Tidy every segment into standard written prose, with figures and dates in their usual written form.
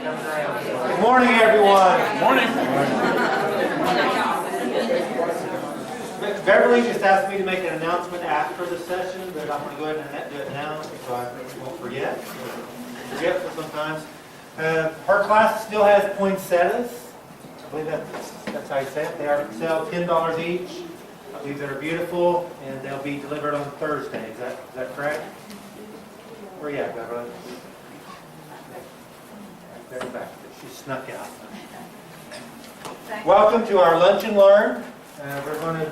Good morning, everyone. Good morning. Beverly just asked me to make an announcement after the session, but I'm going to go ahead and do it now so I won't forget. Forgetful sometimes. Her class still has poinsettias. I believe that's how you say it. They are for sale, $10 each. I believe they're beautiful, and they'll be delivered on Thursday. Is that correct? Where are you at, Beverly? Right there back. She snuck out. Welcome to our Lunch and Learn. We're going to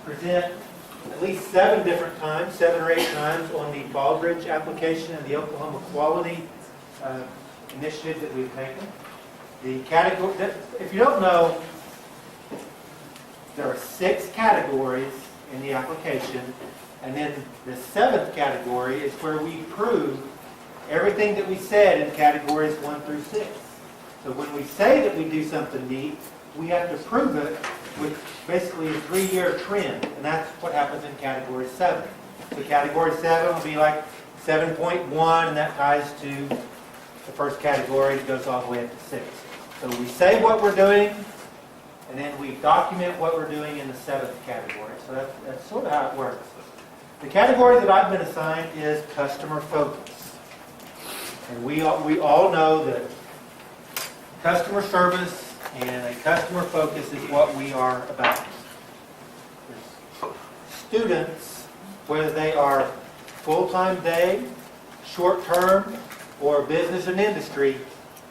present at least 7 different times, 7 or 8 times, on the Baldrige application and the Oklahoma Quality initiative that we've taken. The category, if you don't know, there are 6 categories in the application, and then the 7th category is where we prove everything that we said in categories 1 through 6. So when we say that we do something neat, we have to prove it with basically a 3-year trend, and that's what happens in category 7. So category 7 will be like 7.1, and that ties to the first category. It goes all the way up to 6. So we say what we're doing, and then we document what we're doing in the 7th category. So that's sort of how it works. The category that I've been assigned is customer focus. And we all know that customer service and a customer focus is what we are about. Students, whether they are full-time day, short-term, or business and industry,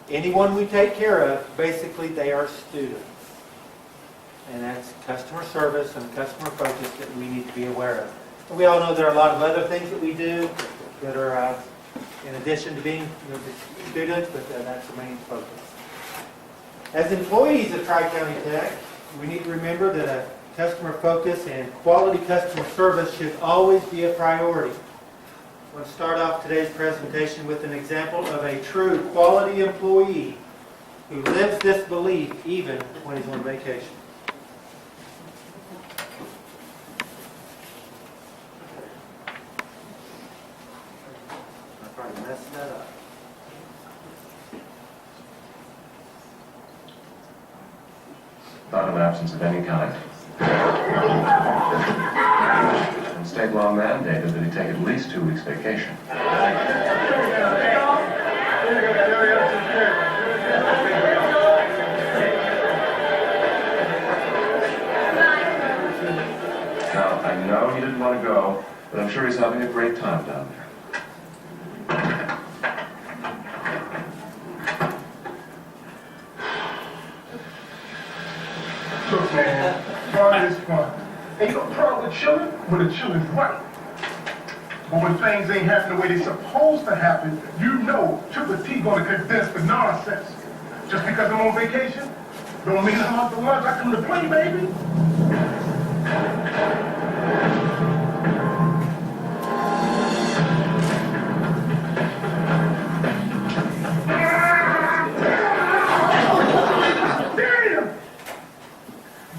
anyone we take care of, basically they are students. And that's customer service and customer focus that we need to be aware of. And we all know there are a lot of other things that we do that are in addition to being students, but that's the main focus. As employees of Tri-County Tech, we need to remember that a customer focus and quality customer service should always be a priority. I want to start off today's presentation with an example of a true quality employee who lives this belief even when he's on vacation. I probably messed that up. Not an absence of any kind. And state law mandated that he take at least 2 weeks vacation. Now, I know he didn't want to go, but I'm sure he's having a great time down there. Look, man, fun is fun. Ain't no problem with chilling when the chilling's right. But when things ain't happening the way they're supposed to happen, you know Triple T gonna condense the nonsense. Just because I'm on vacation, don't mean I'm out to lunch. I come to play, baby.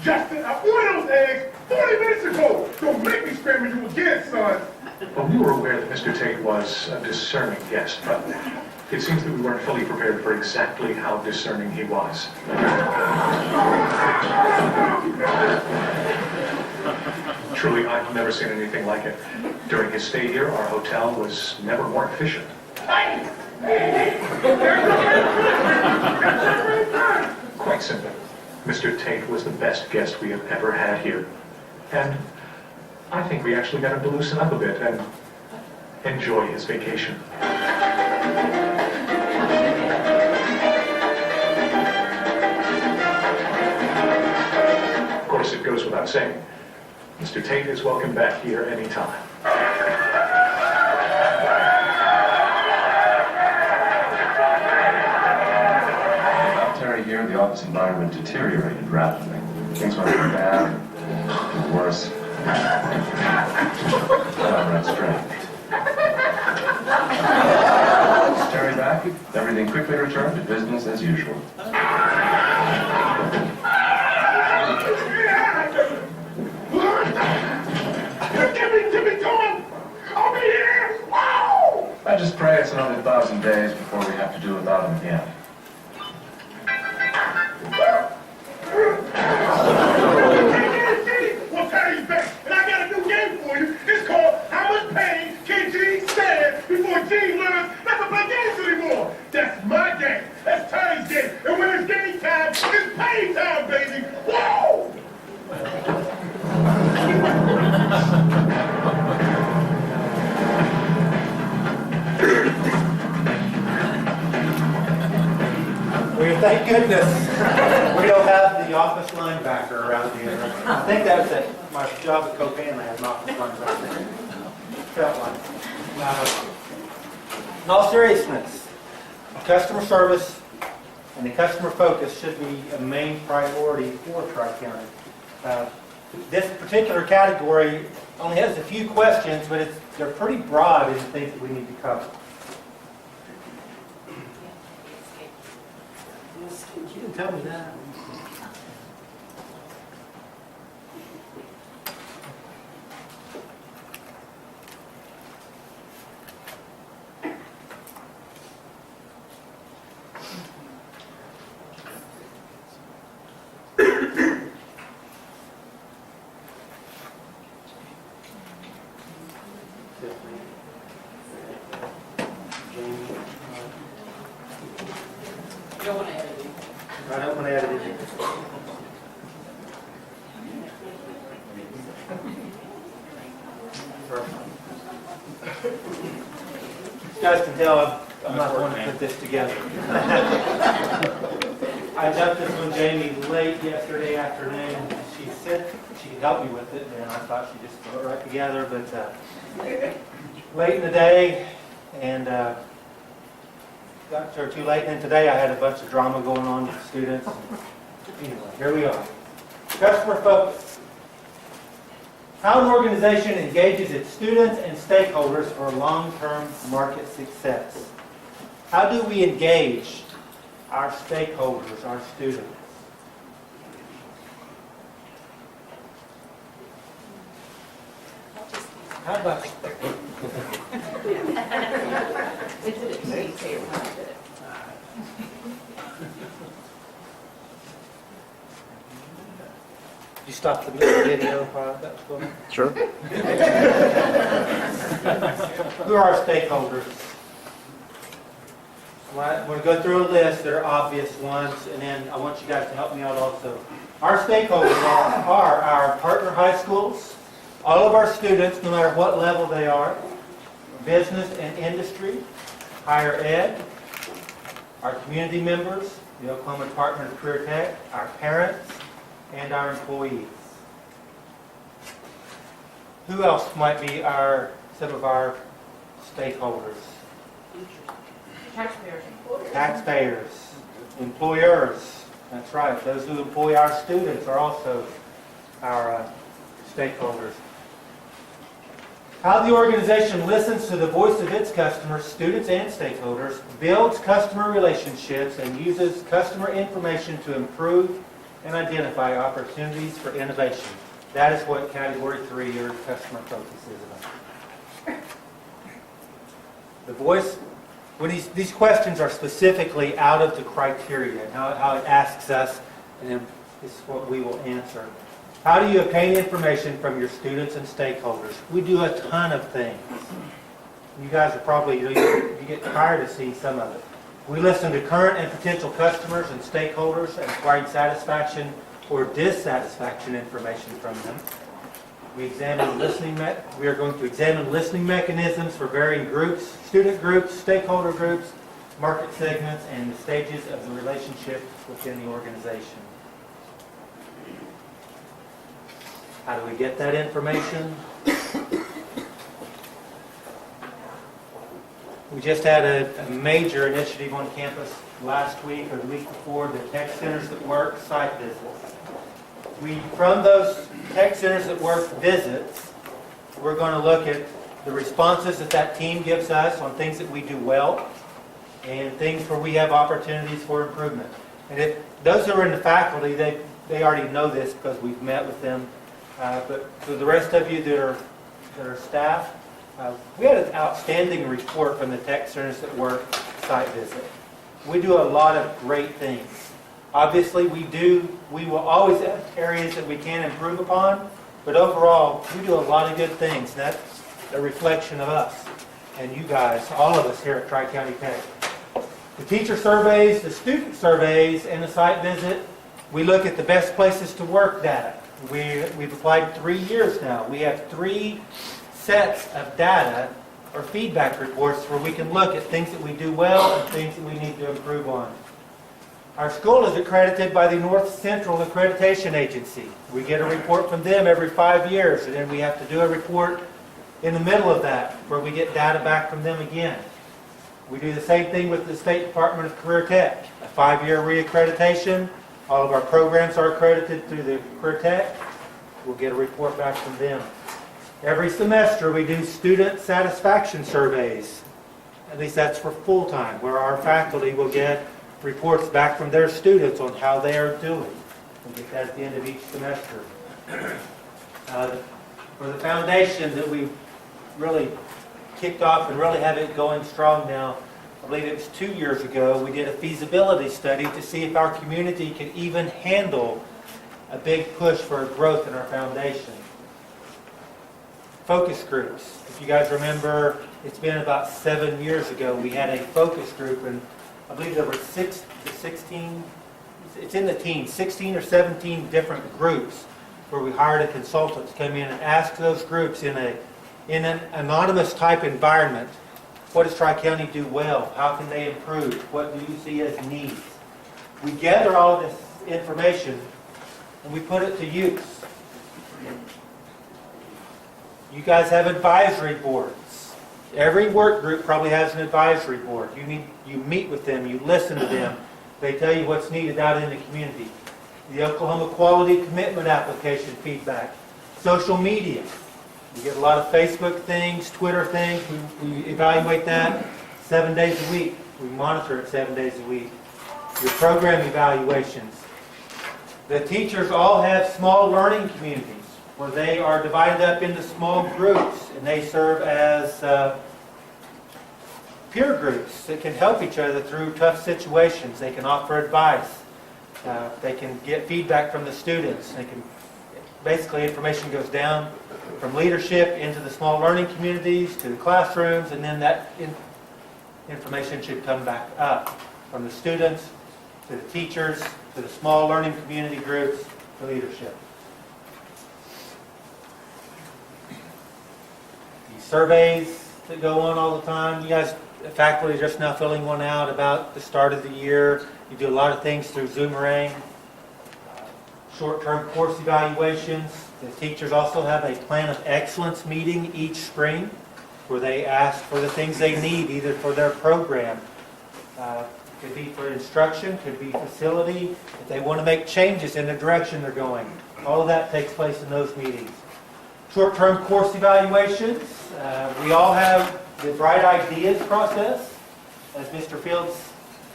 Justin, I ordered those eggs 40 minutes ago. Don't make me spam you again, son. Well, we were aware that Mr. Tate was a discerning guest, but it seems that we weren't fully prepared for exactly how discerning he was. Truly, I've never seen anything like it. During his stay here, our hotel was never more efficient. Quite simply, Mr. Tate was the best guest we have ever had here. And I think we actually got him to loosen up a bit and enjoy his vacation. Of course, it goes without saying, Mr. Tate is welcome back here anytime. Here, the office environment deteriorated rapidly. Things went from bad to worse. Downright strange. Terry back, everything quickly returned to business as usual. Give me going! I'll be here! Wow! I just pray it's another 1,000 days before we have to do without him again. Thank goodness we don't have the office linebacker around here. I think that was at my job at Copan, I had an office linebacker. Felt like. In all seriousness, customer service and the customer focus should be a main priority for Tri-County. This particular category only has a few questions, but they're pretty broad in the things that we need to cover. You didn't tell me that. You don't want to edit it. I don't want to edit it. You guys can tell I'm not the one to put this together. I dumped this on Jamie late yesterday afternoon. She said she could help me with it, and I thought she'd just throw it right together, but late in the day, and got to her too late, and today I had a bunch of drama going on with students. Anyway, here we are. Customer focus. How an organization engages its students and stakeholders for long-term market success. How do we engage our stakeholders, our students? How about you stop the video while that's going on? Sure. Who are our stakeholders? We're going to go through a list. There are obvious ones, and then I want you guys to help me out also. Our stakeholders are our partner high schools, all of our students, no matter what level they are, business and industry, higher ed, our community members, the Oklahoma Department of Career Tech, our parents, and our employees. Who else might be some of our stakeholders? Taxpayers. Taxpayers, employers, that's right. Those who employ our students are also our stakeholders. How the organization listens to the voice of its customers, students, and stakeholders, builds customer relationships, and uses customer information to improve and identify opportunities for innovation. That is what Category 3, or customer focus, is about. The voice, when these questions are specifically out of the criteria, and how it asks us, and then this is what we will answer. How do you obtain information from your students and stakeholders? We do a ton of things. You guys are probably, you get tired of seeing some of it. We listen to current and potential customers and stakeholders and provide satisfaction or dissatisfaction information from them. We are going to examine listening mechanisms for varying groups, student groups, stakeholder groups, market segments, and the stages of the relationship within the organization. How do we get that information? We just had a major initiative on campus last week or the week before, the Tech Centers that Work site visits. From those Tech Centers that Work visits, we're going to look at the responses that team gives us on things that we do well and things where we have opportunities for improvement. And if those who are in the faculty, they already know this because we've met with them. But for the rest of you that are staff, we had an outstanding report from the Tech Centers that Work site visit. We do a lot of great things. Obviously, we will always have areas that we can improve upon, but overall, we do a lot of good things. That's a reflection of us and you guys, all of us here at Tri-County Tech. The teacher surveys, the student surveys, and the site visit, we look at the best places to work data. We've applied 3 years now. We have 3 sets of data or feedback reports where we can look at things that we do well and things that we need to improve on. Our school is accredited by the North Central Accreditation Agency. We get a report from them every 5 years, and then we have to do a report in the middle of that, where we get data back from them again. We do the same thing with the State Department of Career Tech, a 5-year reaccreditation. All of our programs are accredited through the Career Tech. We'll get a report back from them. Every semester we do student satisfaction surveys. At least that's for full-time, where our faculty will get reports back from their students on how they are doing. We get that at the end of each semester. For the foundation that we've really kicked off and really have it going strong now, I believe it was 2 years ago, we did a feasibility study to see if our community could even handle a big push for growth in our foundation. Focus groups. If you guys remember, it's been about 7 years ago, we had a focus group, and I believe there were 16, it's in the teens, 16 or 17 different groups where we hired a consultant to come in and ask those groups in an anonymous type environment, what does Tri-County do well? How can they improve? What do you see as needs? We gather all this information and we put it to use. You guys have advisory boards. Every work group probably has an advisory board. You meet with them, you listen to them. They tell you what's needed out in the community. The Oklahoma Quality Commitment Application feedback. Social media. We get a lot of Facebook things, Twitter things. We evaluate that 7 days a week. We monitor it 7 days a week. Your program evaluations. The teachers all have small learning communities where they are divided up into small groups, and they serve as peer groups that can help each other through tough situations. They can offer advice. They can get feedback from the students. Basically, information goes down from leadership into the small learning communities to the classrooms, and then that information should come back up from the students to the teachers to the small learning community groups to leadership. These surveys that go on all the time, you guys, the faculty are just now filling one out about the start of the year. You do a lot of things through Zoomerang. Short-term course evaluations. The teachers also have a plan of excellence meeting each spring where they ask for the things they need, either for their program. Could be for instruction, could be facility, if they want to make changes in the direction they're going. All of that takes place in those meetings. Short-term course evaluations. We all have the Bright Ideas process. As Mr. Fields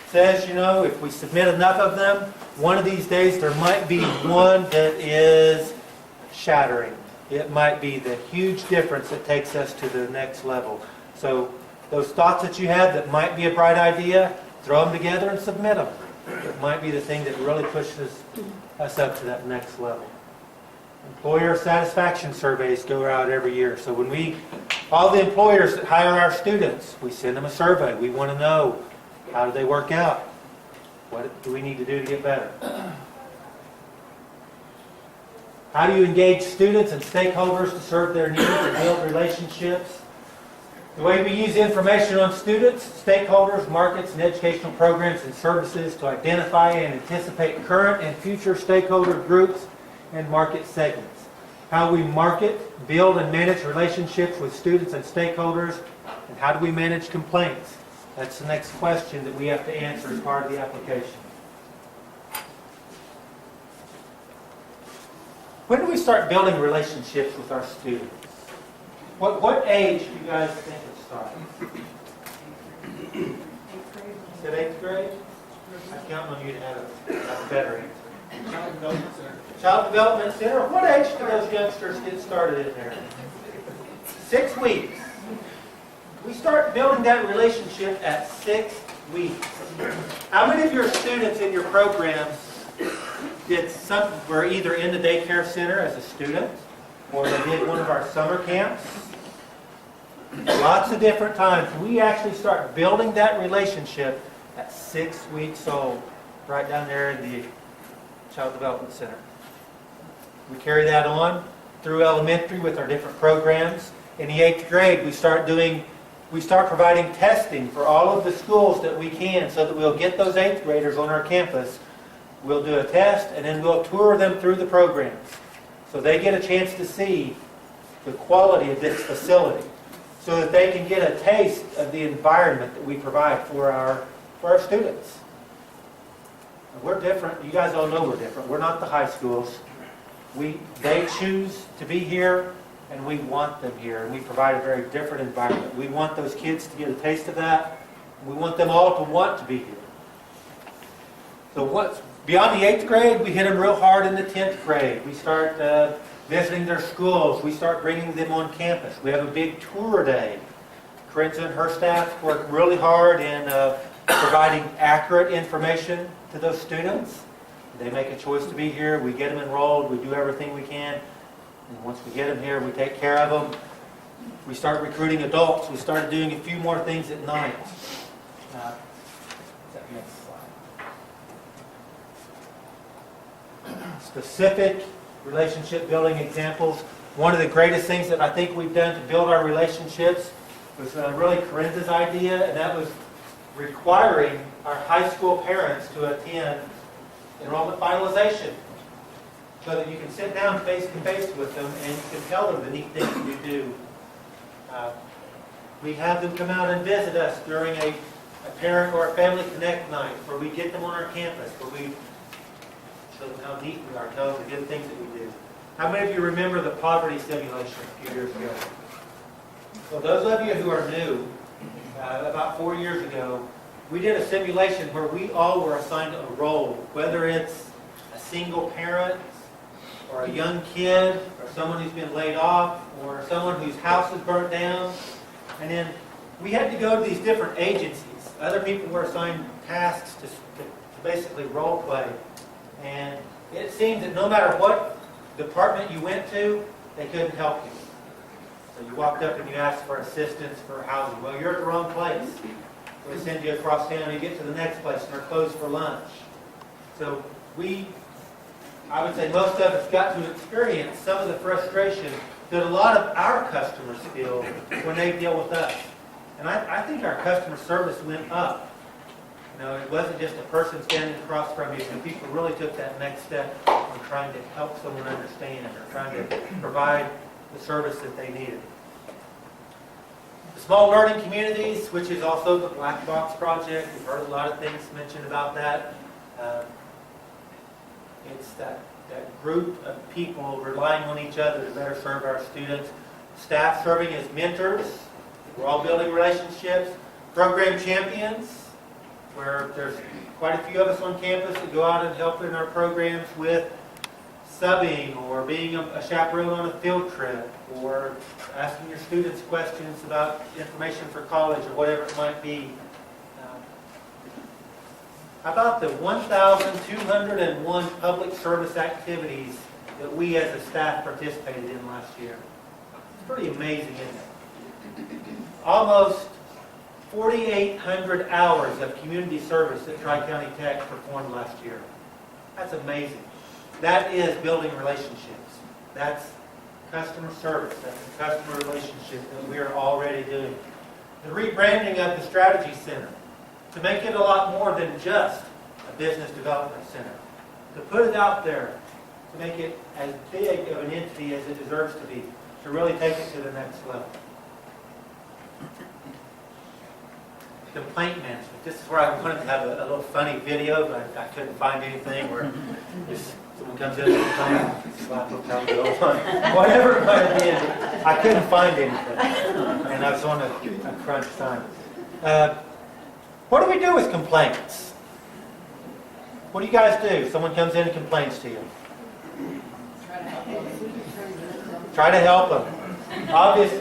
says, if we submit enough of them, one of these days there might be one that is shattering. It might be the huge difference that takes us to the next level. So those thoughts that you have that might be a bright idea, throw them together and submit them. It might be the thing that really pushes us up to that next level. Employer satisfaction surveys go out every year. So when all the employers that hire our students, we send them a survey. We want to know, how do they work out? What do we need to do to get better? How do you engage students and stakeholders to serve their needs and build relationships? The way we use information on students, stakeholders, markets, and educational programs and services to identify and anticipate current and future stakeholder groups and market segments. How we market, build, and manage relationships with students and stakeholders, and how do we manage complaints? That's the next question that we have to answer as part of the application. When do we start building relationships with our students? What age do you guys think it starts? Is it 8th grade? I'm counting on you to have a better answer. Child Development Center. Child Development Center. What age do those youngsters get started in there? 6 weeks. We start building that relationship at 6 weeks. How many of your students in your programs were either in the daycare center as a student, or they did one of our summer camps? Lots of different times. We actually start building that relationship at 6 weeks old, right down there in the Child Development Center. We carry that on through elementary with our different programs. In the 8th grade, we start doing we start providing testing for all of the schools that we can so that we'll get those 8th graders on our campus. We'll do a test and then we'll tour them through the programs so they get a chance to see the quality of this facility so that they can get a taste of the environment that we provide for our students. We're different. You guys all know we're different. We're not the high schools. They choose to be here, and we want them here, and we provide a very different environment. We want those kids to get a taste of that. We want them all to want to be here. So beyond the 8th grade, we hit them real hard in the 10th grade. We start visiting their schools. We start bringing them on campus. We have a big tour day. Corinne and her staff work really hard in providing accurate information to those students. They make a choice to be here. We get them enrolled. We do everything we can. And once we get them here, we take care of them. We start recruiting adults. We started doing a few more things at night. Next slide. Specific relationship building examples. One of the greatest things that I think we've done to build our relationships was really Corinne's idea, and that was requiring our high school parents to attend enrollment finalization so that you can sit down face to face with them and you can tell them the neat things that you do. We have them come out and visit us during a parent or a family connect night where we get them on our campus, where we show them how neat we are, tell them the good things that we do. How many of you remember the poverty simulation a few years ago? So those of you who are new, about 4 years ago, we did a simulation where we all were assigned a role, whether it's a single parent, or a young kid, or someone who's been laid off, or someone whose house is burnt down. And then we had to go to these different agencies. Other people were assigned tasks to basically role play. And it seemed that no matter what department you went to, they couldn't help you. So you walked up and you asked for assistance for housing. Well, you're at the wrong place. So they send you across town and you get to the next place and they're closed for lunch. So I would say most of us got to experience some of the frustration that a lot of our customers feel when they deal with us. And I think our customer service went up. You know, it wasn't just a person standing across from you. And people really took that next step on trying to help someone understand or trying to provide the service that they needed. The Small Learning Communities, which is also the Black Box Project. We've heard a lot of things mentioned about that. It's that group of people relying on each other to better serve our students. Staff serving as mentors. We're all building relationships. Program champions, where there's quite a few of us on campus that go out and help in our programs with subbing or being a chaperone on a field trip or asking your students questions about information for college or whatever it might be. How about the 1,201 public service activities that we as a staff participated in last year? It's pretty amazing, isn't it? Almost 4,800 hours of community service that Tri-County Tech performed last year. That's amazing. That is building relationships. That's customer service. That's a customer relationship that we are already doing. The rebranding of the Strategy Center to make it a lot more than just a business development center. To put it out there, to make it as big of an entity as it deserves to be, to really take it to the next level. Complaint management. This is where I wanted to have a little funny video, but I couldn't find anything where just someone comes in and complains, slap them down the line. Whatever it might have been, I couldn't find anything. And I was on a crunch time. What do we do with complaints? What do you guys do? Someone comes in and complains to you. Try to help them.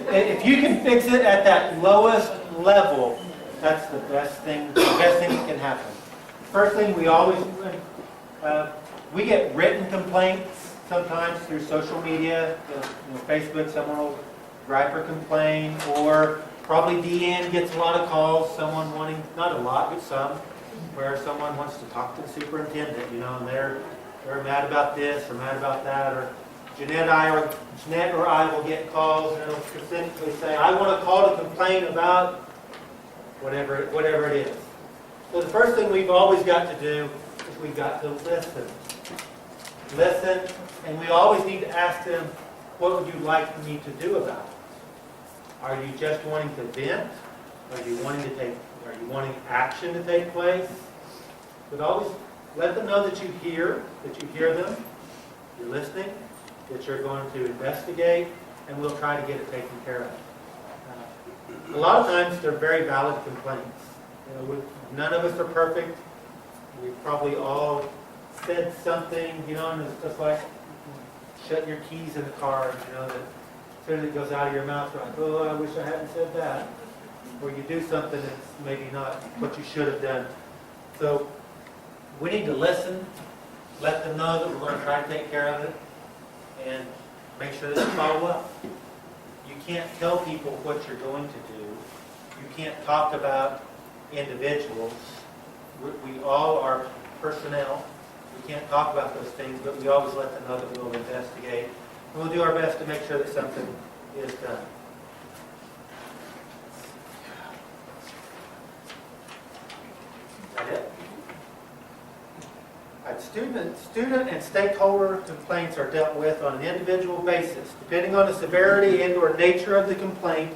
If you can fix it at that lowest level, that's the best thing that can happen. First thing, we get written complaints sometimes through social media. Facebook, someone will gripe or complain, or probably Deanne gets a lot of calls, someone wanting, not a lot, but some, where someone wants to talk to the superintendent, and they're mad about this or mad about that, or Jeanette or I will get calls and it'll specifically say, I want to call to complain about whatever it is. So the first thing we've always got to do is we've got to listen. Listen, and we always need to ask them, what would you like me to do about it? Are you just wanting to vent? Are you wanting action to take place? But always let them know that you hear them, you're listening, that you're going to investigate, and we'll try to get it taken care of. A lot of times they're very valid complaints. None of us are perfect. We've probably all said something, and it's just like shutting your keys in the car, that as soon as it goes out of your mouth, you're like, oh, I wish I hadn't said that. Or you do something that's maybe not what you should have done. So we need to listen, let them know that we're going to try to take care of it, and make sure that you follow up. You can't tell people what you're going to do. You can't talk about individuals. We all are personnel. We can't talk about those things, but we always let them know that we'll investigate. And we'll do our best to make sure that something is done. Is that it? All right, student and stakeholder complaints are dealt with on an individual basis, depending on the severity and/or nature of the complaint.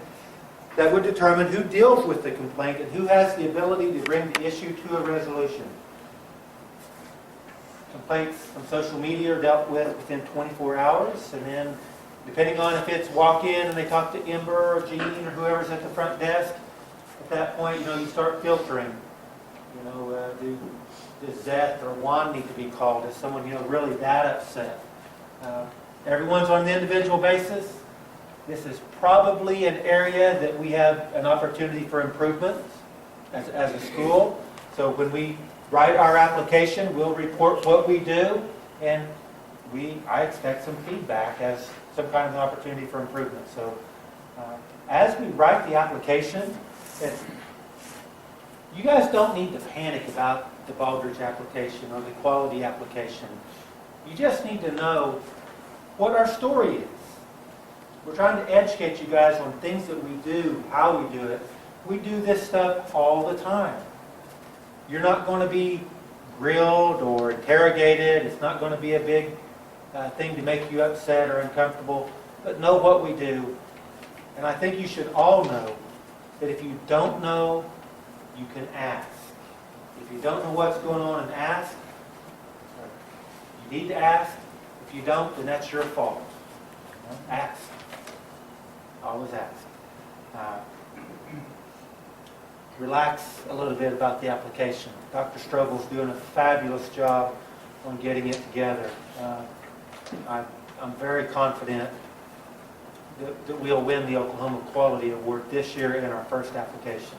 That would determine who deals with the complaint and who has the ability to bring the issue to a resolution. Complaints from social media are dealt with within 24 hours, and then depending on if it's walk-in and they talk to Ember or Jean or whoever's at the front desk, at that point, you start filtering. Does Zeth or Juan need to be called? Is someone, really that upset? Everyone's on an individual basis. This is probably an area that we have an opportunity for improvement as a school. So when we write our application, we'll report what we do, and I expect some feedback as some kind of opportunity for improvement. So as we write the application, you guys don't need to panic about the Baldrige application or the quality application. You just need to know what our story is. We're trying to educate you guys on things that we do, how we do it. We do this stuff all the time. You're not going to be grilled or interrogated. It's not going to be a big thing to make you upset or uncomfortable. But know what we do. And I think you should all know that if you don't know, you can ask. If you don't know what's going on, and ask. You need to ask. If you don't, then that's your fault. Ask. Always ask. Relax a little bit about the application. Dr. Strobel's doing a fabulous job on getting it together. I'm very confident that we'll win the Oklahoma Quality Award this year in our first application.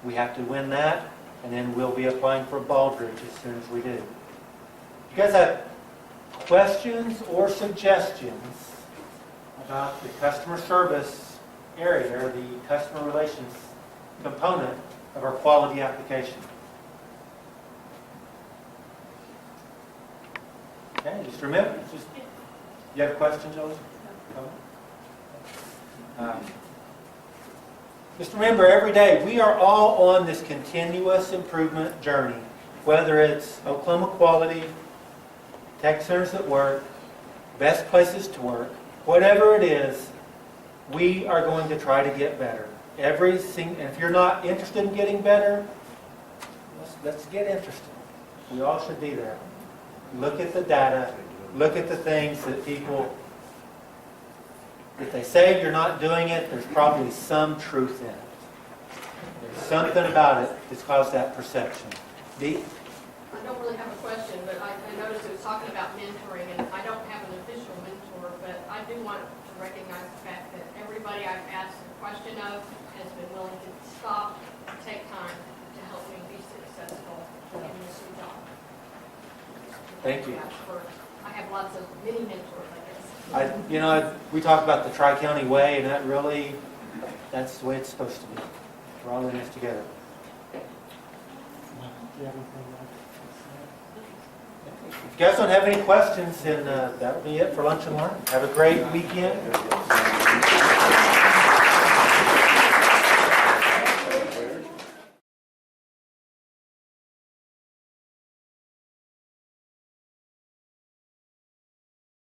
We have to win that, and then we'll be applying for Baldrige as soon as we do. If you guys have questions or suggestions about the customer service area or the customer relations component of our quality application? Okay, just remember, you have a question, Jolie? Just remember, every day, we are all on this continuous improvement journey, whether it's Oklahoma Quality, Tech Centers at Work, Best Places to Work, whatever it is, we are going to try to get better. And if you're not interested in getting better, let's get interested. We all should be there. Look at the data, look at the things that people, if they say you're not doing it, there's probably some truth in it. There's something about it that's caused that perception. Dee? I don't really have a question, but I noticed it was talking about mentoring, and I don't have an official mentor, but I do want to recognize the fact that everybody I've asked a question of has been willing to stop, take time to help me be successful in this new job. Thank you. I have lots of mini mentors, I guess. We talk about the Tri-County way, and that's the way it's supposed to be. We're all in this together. Do you have anything else to say? If you guys don't have any questions, then that'll be it for Lunch and Learn. Have a great weekend.